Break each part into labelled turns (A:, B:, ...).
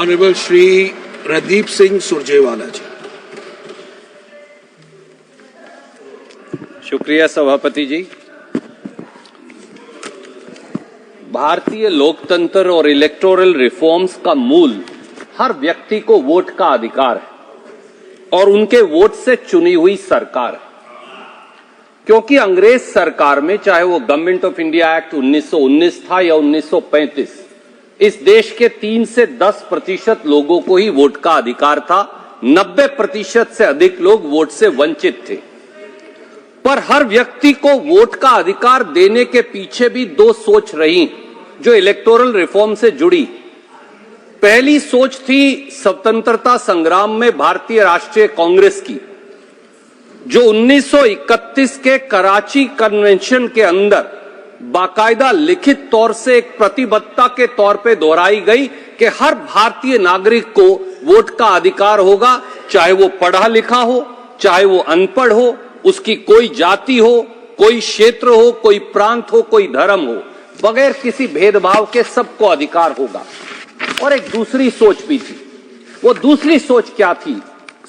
A: Honourable Shri Randeep Singh Surjewala जी।
B: शुक्रिया सभापति जी। भारतीय लोकतंत्र और इलेक्टोरल रिफॉर्म्स का मूल हर व्यक्ति को वोट का अधिकार है और उनके वोट से चुनी हुई सरकार है। क्योंकि अंग्रेज सरकार में, चाहे वो गवर्नमेंट ऑफ इंडिया एक्ट 1919 था या 1935, इस देश के 3 से 10% लोगों को ही वोट का अधिकार था। 90% से अधिक लोग वोट से वंचित थे। पर हर व्यक्ति को वोट का अधिकार देने के पीछे भी 2 सोच रही जो इलेक्टोरल रिफॉर्म से जुड़ी। पहली सोच थी स्वतंत्रता संग्राम में भारतीय राष्ट्रीय कांग्रेस की, जो 1931 के कराची कन्वेंशन के अंदर बाकायदा लिखित तौर से एक प्रतिबद्धता के तौर पे दोहराई गई कि हर भारतीय नागरिक को वोट का अधिकार होगा, चाहे वो पढ़ा लिखा हो, चाहे वो अनपढ़ हो, उसकी कोई जाति हो, कोई क्षेत्र हो, कोई प्रांत हो, कोई धर्म हो, बगैर किसी भेदभाव के सबको अधिकार होगा। और एक दूसरी सोच भी थी। वो दूसरी सोच क्या थी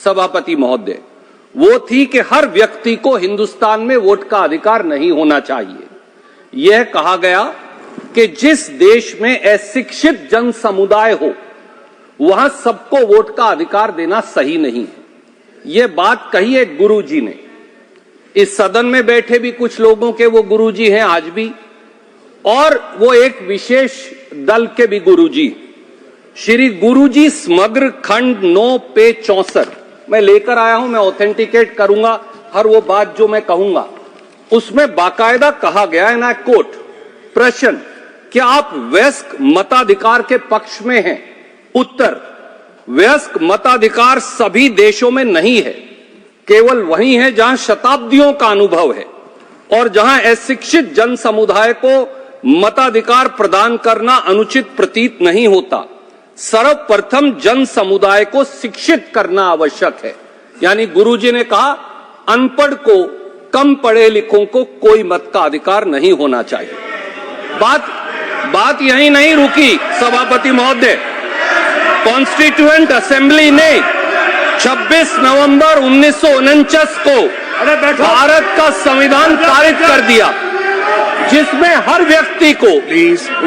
B: सभापति महोदय? वो थी कि हर व्यक्ति को हिंदुस्तान में वोट का अधिकार नहीं होना चाहिए। यह कहा गया कि जिस देश में अशिक्षित जन समुदाय हो वहां सबको वोट का अधिकार देना सही नहीं है। यह बात कही एक गुरुजी ने। इस सदन में बैठे भी कुछ लोगों के वो गुरुजी हैं आज भी, और वो एक विशेष दल के भी गुरुजी, श्री गुरुजी समग्र खंड 9 पेज 64 मैं लेकर आया हूं। मैं ऑथेंटिकेट करूंगा हर वो बात जो मैं कहूंगा। उसमें बाकायदा कहा गया है ना, कोट, प्रश्न, क्या आप वयस्क मताधिकार के पक्ष में हैं? उत्तर, वयस्क मताधिकार सभी देशों में नहीं है, केवल वहीं है जहां शताब्दियों का अनुभव है और जहां अशिक्षित जन समुदाय को मताधिकार प्रदान करना अनुचित प्रतीत नहीं होता। सर्वप्रथम जन समुदाय को शिक्षित करना आवश्यक है। यानी गुरुजी ने कहा, अनपढ़ को, कम पढ़े लिखों को कोई मत का अधिकार नहीं होना चाहिए। बात यहीं नहीं रुकी सभापति महोदय। कॉन्स्टिट्यूएंट असेंबली ने 26 नवंबर 1949 को भारत का संविधान पारित कर दिया, जिसमें हर व्यक्ति को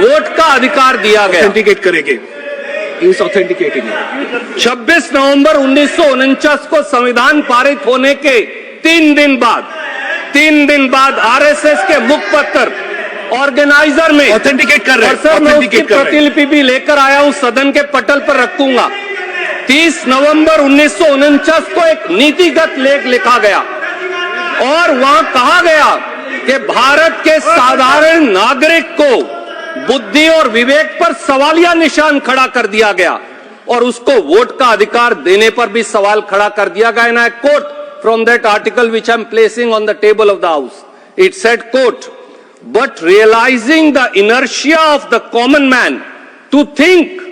B: वोट का अधिकार दिया गया।
A: ऑथेंटिकेट करेंगे, इस ऑथेंटिकेटिंग
B: 26 नवंबर 1949 को संविधान पारित होने के 3 दिन बाद आरएसएस के मुखपत्र ऑर्गेनाइजर में
A: ऑथेंटिकेट कर रहे हैं।
B: सर, मैं उसकी प्रतिलिपि भी लेकर आया हूं, सदन के पटल पर रखूंगा। 30 नवंबर 1949 को एक नीतिगत लेख लिखा गया और वहां कहा गया कि भारत के साधारण नागरिक को बुद्धि और विवेक पर सवालिया निशान खड़ा कर दिया गया और उसको वोट का अधिकार देने पर भी सवाल खड़ा कर दिया गया। ना quote from that article which I am placing on the table of the house. It said, quote, but realizing the inertia of the common man to think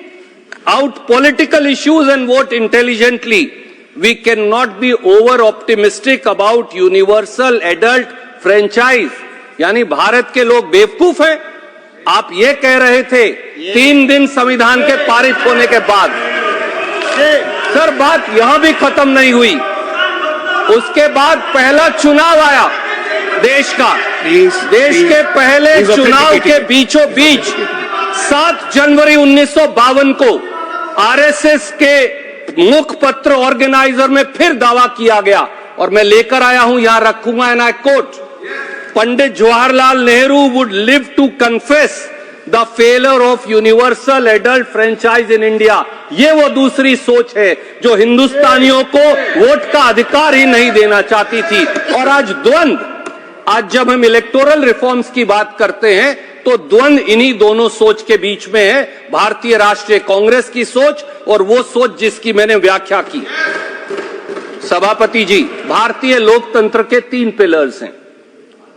B: out political issues and vote intelligently, we cannot be over optimistic about universal adult franchise. यानी भारत के लोग बेवकूफ हैं? आप ये कह रहे थे 3 दिन संविधान के पारित होने के बाद। सर, बात यहां भी खत्म नहीं हुई। उसके बाद पहला चुनाव आया देश का। देश के पहले चुनाव के बीचों बीच 7 जनवरी 1952 को आरएसएस के मुखपत्र ऑर्गेनाइजर में फिर दावा किया गया और मैं लेकर आया हूं, यहां रखूंगा। And I quote, Pandit Jawaharlal Nehru would live to confess the failure of universal adult franchise in India. ये वो दूसरी सोच है जो हिंदुस्तानियों को वोट का अधिकार ही नहीं देना चाहती थी। और आज जब हम इलेक्टोरल रिफॉर्म्स की बात करते हैं तो द्वंद इन्हीं दोनों सोच के बीच में है, भारतीय राष्ट्रीय कांग्रेस की सोच और वो सोच जिसकी मैंने व्याख्या की। सभापति जी, भारतीय लोकतंत्र के 3 पिलर्स हैं।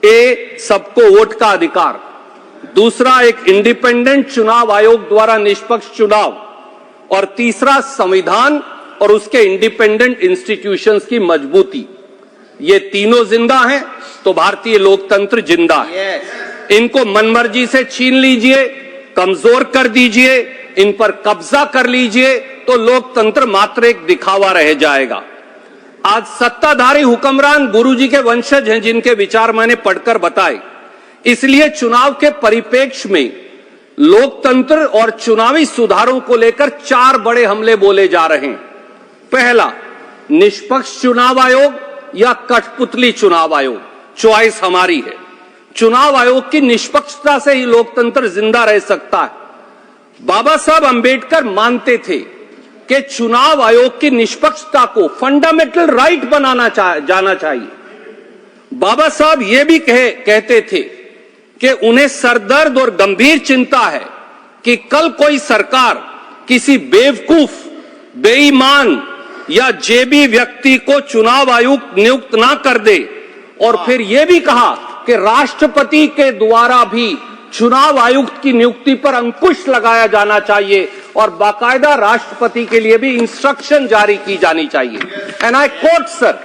B: ए, सबको वोट का अधिकार। दूसरा, एक इंडिपेंडेंट चुनाव आयोग द्वारा निष्पक्ष चुनाव। और तीसरा, संविधान और उसके इंडिपेंडेंट इंस्टीट्यूशंस की मजबूती। ये तीनों जिंदा हैं तो भारतीय लोकतंत्र जिंदा है। इनको मनमर्जी से छीन लीजिए, कमजोर कर दीजिए, इन पर कब्जा कर लीजिए तो लोकतंत्र मात्र एक दिखावा रह जाएगा। आज सत्ताधारी हुक्मरान गुरुजी के वंशज हैं, जिनके विचार मैंने पढ़कर बताए। इसलिए चुनाव के परिप्रेक्ष्य में लोकतंत्र और चुनावी सुधारों को लेकर 4 बड़े हमले बोले जा रहे हैं। पहला, निष्पक्ष चुनाव आयोग या कठपुतली चुनाव आयोग, चॉइस हमारी है। चुनाव आयोग की निष्पक्षता से ही लोकतंत्र जिंदा रह सकता है। बाबा साहब अंबेडकर मानते थे कि चुनाव आयोग की निष्पक्षता को फंडामेंटल राइट बनाना जाना चाहिए। बाबा साहब यह भी कहते थे कि उन्हें सरदर्द और गंभीर चिंता है कि कल कोई सरकार किसी बेवकूफ, बेईमान या जेबी व्यक्ति को चुनाव आयुक्त नियुक्त ना कर दे। और फिर यह भी कहा कि राष्ट्रपति के द्वारा भी चुनाव आयुक्त की नियुक्ति पर अंकुश लगाया जाना चाहिए और बाकायदा राष्ट्रपति के लिए भी इंस्ट्रक्शन जारी की जानी चाहिए। And I coat sir,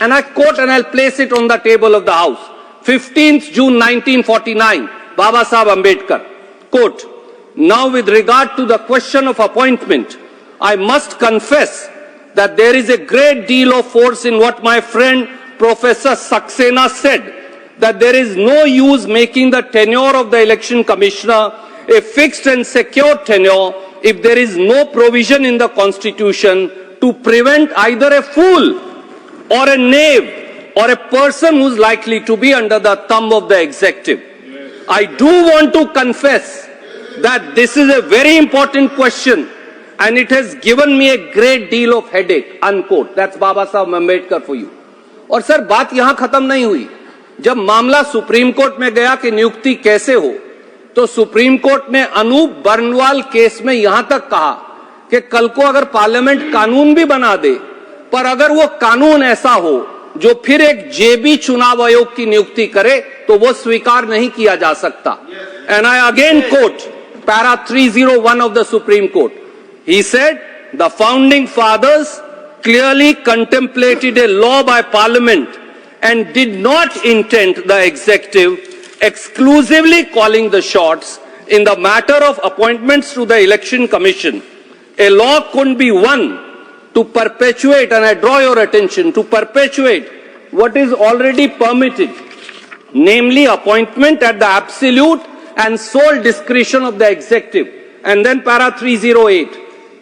B: and I coat and I place it on the table of the house, 15 June 1949, Baba Saheb Ambedkar, quote, "Now with regard to the question of appointment, I must confess that there is a great deal of force in what my friend Professor Saxena said, that there is no use making the tenure of the election commissioner a fixed and secure tenure if there is no provision in the constitution to prevent either a fool or a knave or a person who is likely to be under the thumb of the executive." I do want to confess that this is a very important question and it has given me a great deal of headache, unquote. That's Baba Saheb Ambedkar for you. और sir, बात यहां खत्म नहीं हुई। जब मामला supreme court में गया कि नियुक्ति कैसे हो, तो सुप्रीम कोर्ट ने अनूप बर्नवाल केस में यहां तक कहा कि कल को अगर पार्लियामेंट कानून भी बना दे, पर अगर वो कानून ऐसा हो जो फिर एक जेबी चुनाव आयोग की नियुक्ति करे, तो वो स्वीकार नहीं किया जा सकता। And I again quote para 301 of the supreme court. He said the founding fathers clearly contemplated a law by parliament and did not intend the executive exclusively calling the shots in the matter of appointments to the election commission. A law couldn't be won to perpetuate, and I draw your attention, to perpetuate what is already permitted, namely appointment at the absolute and sole discretion of the executive. And then para 308,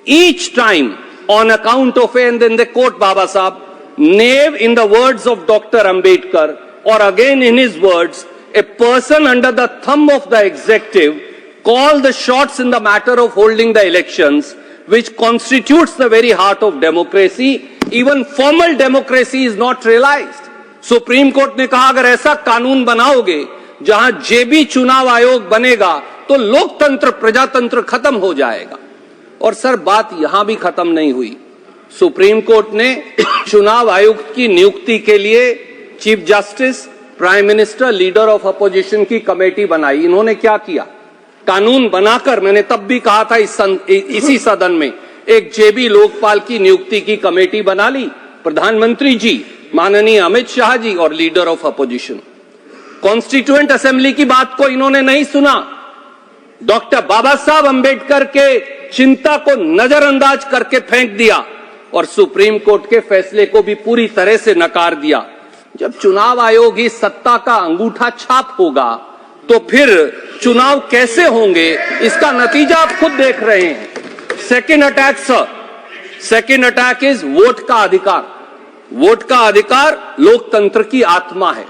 B: each time on account of, and then they quote Baba Saheb, knave in the words of Dr. Ambedkar, or again in his words, a person under the thumb of the executive call the shots in the matter of holding the elections, which constitutes the very heart of democracy. Even formal democracy is not realized. Supreme court ने कहा अगर ऐसा कानून बनाओगे जहां जेबी चुनाव आयोग बनेगा तो लोकतंत्र, प्रजातंत्र खत्म हो जाएगा। और सर, बात यहां भी खत्म नहीं हुई। सुप्रीम कोर्ट ने चुनाव आयुक्त की नियुक्ति के लिए chief justice, prime minister, leader of opposition की कमेटी बनाई। इन्होंने क्या किया? कानून बनाकर, मैंने तब भी कहा था इसी सदन में, एक जेबी लोकपाल की नियुक्ति की कमेटी बना ली। प्रधानमंत्री जी, माननीय अमित शाह जी और leader of opposition. Constituent assembly की बात को इन्होंने नहीं सुना। डॉक्टर बाबा साहब अंबेडकर के चिंता को नजरअंदाज करके फेंक दिया और सुप्रीम कोर्ट के फैसले को भी पूरी तरह से नकार दिया। जब चुनाव आयोग ही सत्ता का अंगूठा छाप होगा तो फिर चुनाव कैसे होंगे, इसका नतीजा आप खुद देख रहे हैं। Second attack sir, second attack is vote का अधिकार। वोट का अधिकार लोकतंत्र की आत्मा है।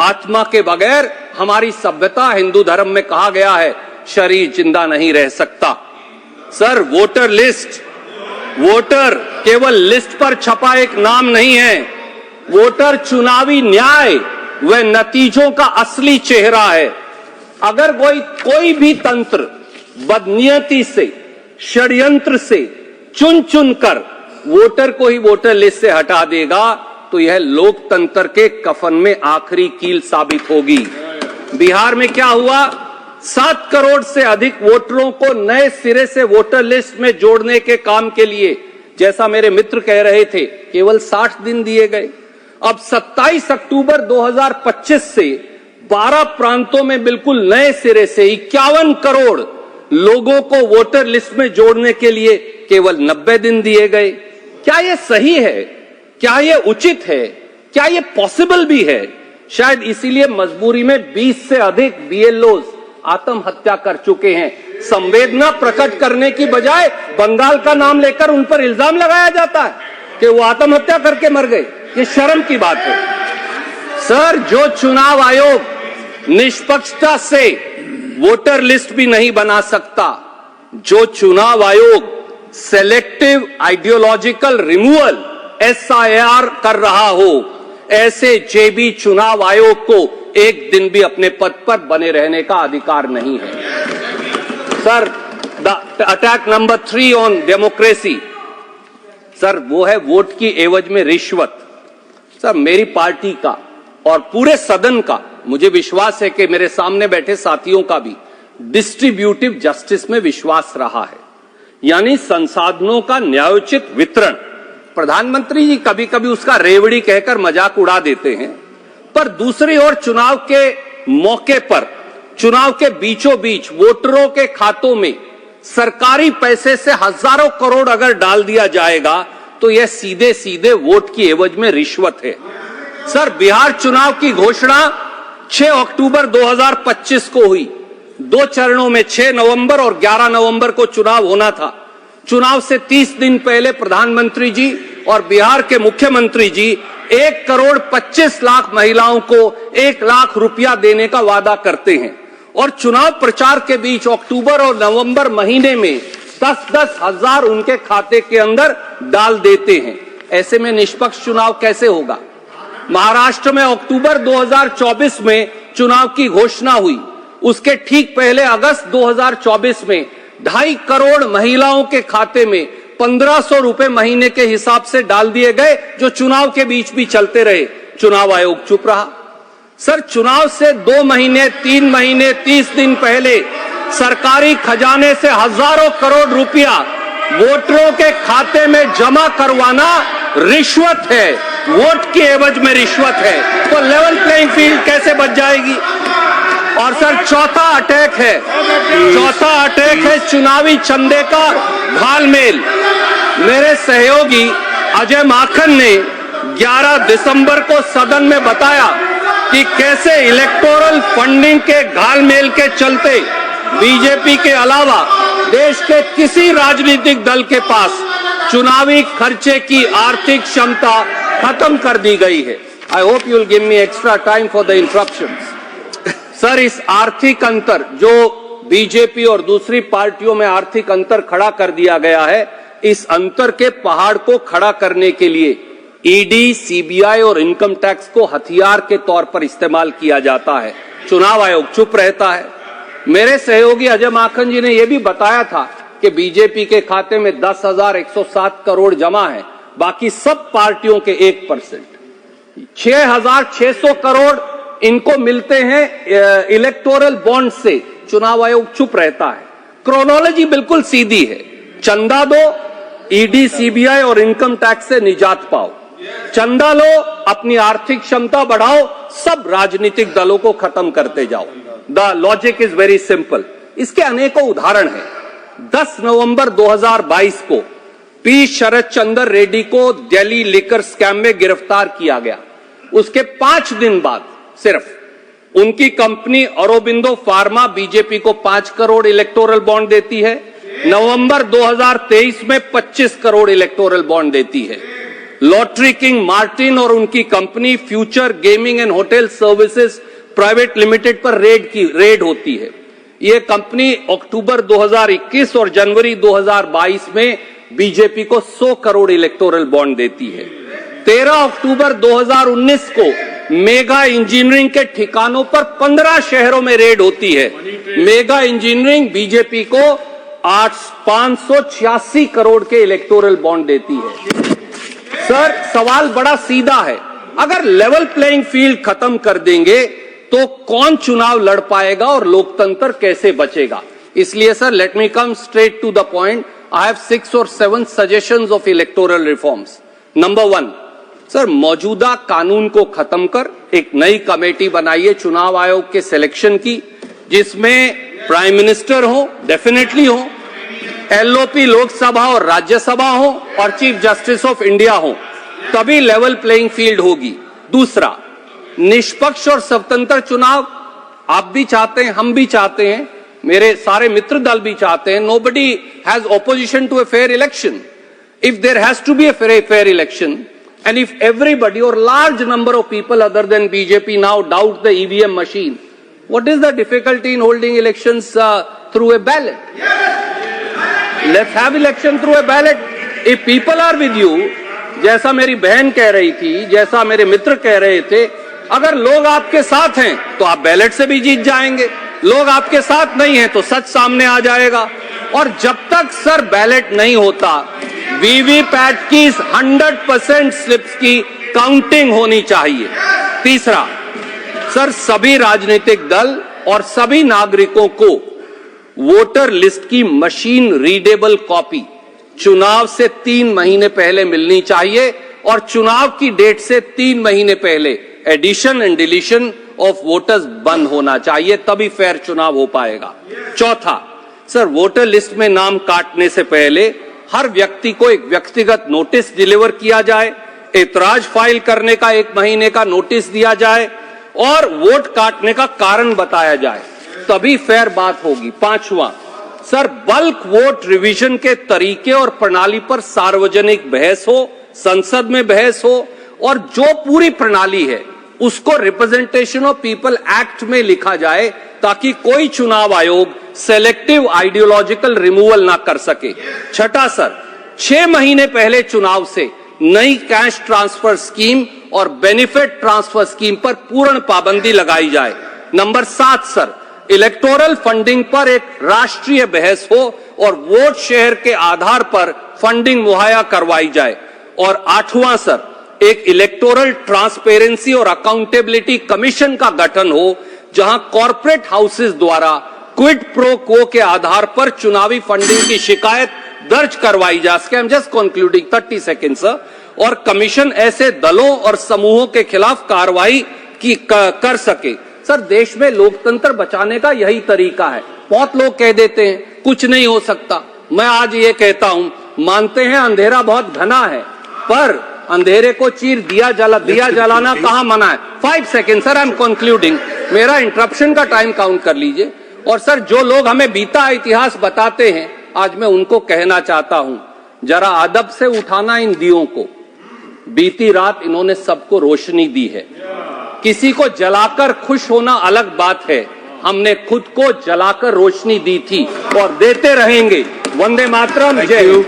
B: आत्मा के बगैर हमारी सभ्यता, हिंदू धर्म में कहा गया है, शरीर जिंदा नहीं रह सकता। सर, वोटर लिस्ट, वोटर केवल लिस्ट पर छपा एक नाम नहीं है। वोटर चुनावी न्याय व नतीजों का असली चेहरा है। अगर कोई भी तंत्र बदनीयती से, षड्यंत्र से चुन चुन कर वोटर को ही वोटर लिस्ट से हटा देगा तो यह लोकतंत्र के कफन में आखिरी कील साबित होगी। बिहार में क्या हुआ? 7 करोड़ से अधिक वोटरों को नए सिरे से वोटर लिस्ट में जोड़ने के काम के लिए, जैसा मेरे मित्र कह रहे थे, केवल 60 दिन दिए गए। अब 27 अक्टूबर 2025 से 12 प्रांतों में बिल्कुल नए सिरे से 51 करोड़ लोगों को वोटर लिस्ट में जोड़ने के लिए केवल 90 दिन दिए गए। क्या यह सही है? क्या यह उचित है? क्या यह पॉसिबल भी है? शायद इसीलिए मजबूरी में 20 से अधिक बीएलओ आत्महत्या कर चुके हैं। संवेदना प्रकट करने की बजाय बंगाल का नाम लेकर उन पर इल्जाम लगाया जाता है कि वो आत्महत्या करके मर गए। ये शर्म की बात है। सर, जो चुनाव आयोग निष्पक्षता से वोटर लिस्ट भी नहीं बना सकता, जो चुनाव आयोग सेलेक्टिव आइडियोलॉजिकल रिमूवल SIR कर रहा हो, ऐसे जेबी चुनाव आयोग को एक दिन भी अपने पद पर बने रहने का अधिकार नहीं है। Sir, the attack number 3 on democracy, sir वो है वोट की एवज में रिश्वत। सर, मेरी पार्टी का और पूरे सदन का, मुझे विश्वास है कि मेरे सामने बैठे साथियों का भी डिस्ट्रीब्यूटिव जस्टिस में विश्वास रहा है, यानी संसाधनों का न्यायोचित वितरण। प्रधानमंत्री जी कभी कभी उसका रेवड़ी कहकर मजाक उड़ा देते हैं, पर दूसरी ओर चुनाव के मौके पर, चुनाव के बीचों बीच वोटरों के खातों में सरकारी पैसे से हजारों करोड़ अगर डाल दिया जाएगा तो यह सीधे सीधे वोट की एवज में रिश्वत है। सर, बिहार चुनाव की घोषणा 6 अक्टूबर 2025 को हुई। 2 चरणों में 6 नवंबर और 11 नवंबर को चुनाव होना था। चुनाव से 30 दिन पहले प्रधानमंत्री जी और बिहार के मुख्यमंत्री जी 1,25,00,000 महिलाओं को 1 लाख रुपया देने का वादा करते हैं और चुनाव प्रचार के बीच अक्टूबर और नवंबर महीने में 10-10 हजार उनके खाते के अंदर डाल देते हैं। ऐसे में निष्पक्ष चुनाव कैसे होगा? महाराष्ट्र में अक्टूबर 2024 में चुनाव की घोषणा हुई, उसके ठीक पहले अगस्त 2024 में 2.5 करोड़ महिलाओं के खाते में 1,500 रुपए महीने के हिसाब से डाल दिए गए, जो चुनाव के बीच भी चलते रहे। चुनाव आयोग चुप रहा। सर, चुनाव से 2 महीने, 3 महीने, 30 दिन पहले सरकारी खजाने से हजारों करोड़ रुपया वोटरों के खाते में जमा करवाना रिश्वत है, वोट की एवज में रिश्वत है। तो लेवल प्लेइंग फील्ड कैसे बच जाएगी? और सर, चौथा अटैक है चुनावी चंदे का घालमेल। मेरे सहयोगी अजय माखन ने 11 दिसंबर को सदन में बताया कि कैसे इलेक्टोरल फंडिंग के घालमेल के चलते बीजेपी के अलावा देश के किसी राजनीतिक दल के पास चुनावी खर्चे की आर्थिक क्षमता खत्म कर दी गई है। I hope you will give me extra time for the interruptions. Sir, इस आर्थिक अंतर जो बीजेपी और दूसरी पार्टियों में आर्थिक अंतर खड़ा कर दिया गया है, इस अंतर के पहाड़ को खड़ा करने के लिए ईडी, सीबीआई और इनकम टैक्स को हथियार के तौर पर इस्तेमाल किया जाता है। चुनाव आयोग चुप रहता है। मेरे सहयोगी अजय माखन जी ने यह भी बताया था कि बीजेपी के खाते में 10,107 करोड़ जमा है, बाकी सब पार्टियों के 1%। 6,600 करोड़ इनको मिलते हैं इलेक्टोरल बॉन्ड से। चुनाव आयोग चुप रहता है। क्रोनोलॉजी बिल्कुल सीधी है। चंदा दो, ईडी, सीबीआई और इनकम टैक्स से निजात पाओ। चंदा लो, अपनी आर्थिक क्षमता बढ़ाओ, सब राजनीतिक दलों को खत्म करते जाओ। The logic is very simple. इसके अनेकों उदाहरण हैं। 10 नवंबर 2022 को पी शरद चंद्र रेड्डी को दिल्ली लिकर स्कैम में गिरफ्तार किया गया। उसके 5 दिन बाद सिर्फ उनकी कंपनी ऑरोबिंदो फार्मा बीजेपी को 5 करोड़ इलेक्टोरल बॉन्ड देती है। नवंबर 2023 में 25 करोड़ इलेक्टोरल बॉन्ड देती है। लॉटरी किंग मार्टिन और उनकी company future gaming and hotel services private limited पर रेड होती है। यह कंपनी अक्टूबर 2021 और जनवरी 2022 में बीजेपी को 100 करोड़ इलेक्टोरल बॉन्ड देती है। 13 अक्टूबर 2019 को मेगा इंजीनियरिंग के ठिकानों पर 15 शहरों में रेड होती है। मेगा इंजीनियरिंग बीजेपी को 586 करोड़ के इलेक्टोरल बॉन्ड देती है। सर, सवाल बड़ा सीधा है। अगर लेवल प्लेइंग फील्ड खत्म कर देंगे तो कौन चुनाव लड़ पाएगा और लोकतंत्र कैसे बचेगा? इसलिए sir, let me come straight to the point. I have 6 or 7 suggestions of electoral reforms. Number 1, sir, मौजूदा कानून को खत्म कर एक नई कमेटी बनाइए चुनाव आयोग के सिलेक्शन की, जिसमें प्राइम मिनिस्टर हो, डेफिनेटली हो, एलओपी लोकसभा और राज्यसभा हो और चीफ जस्टिस ऑफ इंडिया हो, तभी लेवल प्लेइंग फील्ड होगी। दूसरा, निष्पक्ष और स्वतंत्र चुनाव आप भी चाहते हैं, हम भी चाहते हैं, मेरे सारे मित्र दल भी चाहते हैं। Nobody has opposition to a fair election. If there has to be a fair election and if everybody or large number of people other than BJP now doubt the EVM machine, what is the difficulty in holding elections through a ballot? Let's have election through a ballot. If people are with you, जैसा मेरी बहन कह रही थी, जैसा मेरे मित्र कह रहे थे, अगर लोग आपके साथ हैं तो आप बैलेट से भी जीत जाएंगे, लोग आपके साथ नहीं हैं तो सच सामने आ जाएगा। और जब तक सर बैलेट नहीं होता, वीवीपैट की 100% स्लिप्स की काउंटिंग होनी चाहिए। तीसरा, सर सभी राजनीतिक दल और सभी नागरिकों को वोटर लिस्ट की मशीन रीडेबल कॉपी चुनाव से 3 महीने पहले मिलनी चाहिए और चुनाव की डेट से 3 महीने पहले addition and deletion of voters बंद होना चाहिए, तभी फेयर चुनाव हो पाएगा। चौथा, सर वोटर लिस्ट में नाम काटने से पहले हर व्यक्ति को एक व्यक्तिगत नोटिस डिलीवर किया जाए, ऐतराज फाइल करने का 1 महीने का नोटिस दिया जाए और वोट काटने का कारण बताया जाए, तभी फेयर बात होगी। पांचवा, सर बल्क वोट रिवीजन के तरीके और प्रणाली पर सार्वजनिक बहस हो, संसद में बहस हो और जो पूरी प्रणाली है उसको रिप्रेजेंटेशन ऑफ पीपल एक्ट में लिखा जाए ताकि कोई चुनाव आयोग सेलेक्टिव आइडियोलॉजिकल रिमूवल ना कर सके। छठा, सर 6 महीने पहले चुनाव से नई कैश ट्रांसफर स्कीम और बेनिफिट ट्रांसफर स्कीम पर पूर्ण पाबंदी लगाई जाए। नंबर 7, सर इलेक्टोरल फंडिंग पर एक राष्ट्रीय बहस हो और वोट शेयर के आधार पर फंडिंग मुहैया करवाई जाए। और 8वां, सर एक इलेक्टोरल ट्रांसपेरेंसी और अकाउंटेबिलिटी कमीशन का गठन हो जहां कॉर्पोरेट हाउसेस द्वारा क्विड प्रो क्वो के आधार पर चुनावी फंडिंग की शिकायत दर्ज करवाई जा सके। I am just concluding, 30 second sir. और कमीशन ऐसे दलों और समूहों के खिलाफ कार्रवाई कर सके। सर देश में लोकतंत्र बचाने का यही तरीका है। बहुत लोग कह देते हैं कुछ नहीं हो सकता, मैं आज ये कहता हूं, मानते हैं अंधेरा बहुत घना है, पर अंधेरे को चीर दिया जलाना कहां मना है। 5 second sir, I am concluding, मेरा इंटरप्शन का टाइम काउंट कर लीजिए। और सर जो लोग हमें बीता इतिहास बताते हैं, आज मैं उनको कहना चाहता हूं, जरा अदब से उठाना इन दियों को। बीती रात इन्होंने सबको रोशनी दी है, किसी को जलाकर खुश होना अलग बात है, हमने खुद को जलाकर रोशनी दी थी और देते रहेंगे। वंदे मातरम, जय हिंद।